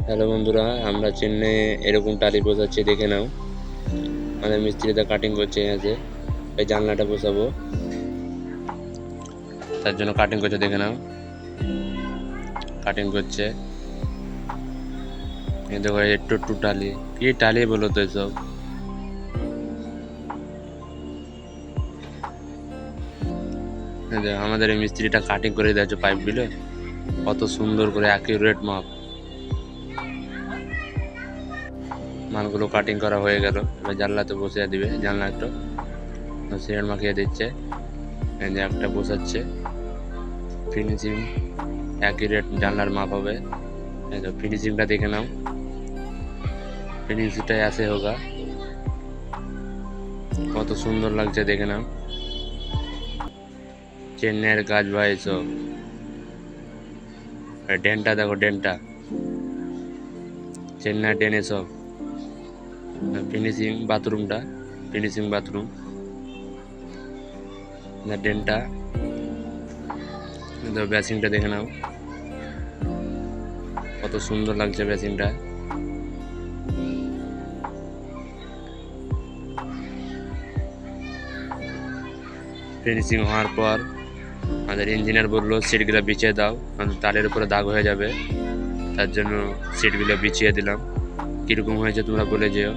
Hello বন্ধুরা, আমরা চেন্নাইয়ে এরকম টালি বসাচ্ছি, দেখে নাও। আমাদের মিস্ত্রিটা কাটিং করছে। আছে এই জানলাটা বসাবো, তার জন্য কাটিং করছে, দেখে নাও। কাটিং করছে, এই দেখো একটু একটু টালি। কি টালি বলো তো এসব? এই দেখো, আমাদের এই মিস্ত্রিটা কাটিং করে দিয়েছে পাইপগুলো, কত সুন্দর করে অ্যাকিউরেট মাপ। মালগুলো কাটিং করা হয়ে গেল, এবার জানলাতে বসিয়ে দিবে। জানলা একটু সিমেন্ট মাখিয়ে দিচ্ছে, এই যে একটা বসাচ্ছে। ফিনিশিং অ্যাকিউরেট জানলার মাপ হবে। এই তো ফিনিশিংটা দেখে নাও, ফিনিশিংটা ऐसे होगा। কত সুন্দর লাগছে, দেখে নাও। চেন্নাইয়ের কাজ ভাই এসব। ডেনটা দেখো, ডেনটা চেন্নাই ডেন এসব। ফিনিশিং বাথরুমটা, ফিনিশিং বাথরুম ডেনটা। বেসিংটা দেখে নাও, কত সুন্দর লাগছে বেসিংটা। ফিনিশিং হওয়ার পর আমাদের ইঞ্জিনিয়ার বললো সিটগুলো বিছিয়ে দাও, কারণ তারের উপরে দাগ হয়ে যাবে। তার জন্য সিটগুলো বিছিয়ে দিলাম। কীরকম হয়েছে তোমরা বলে যেও।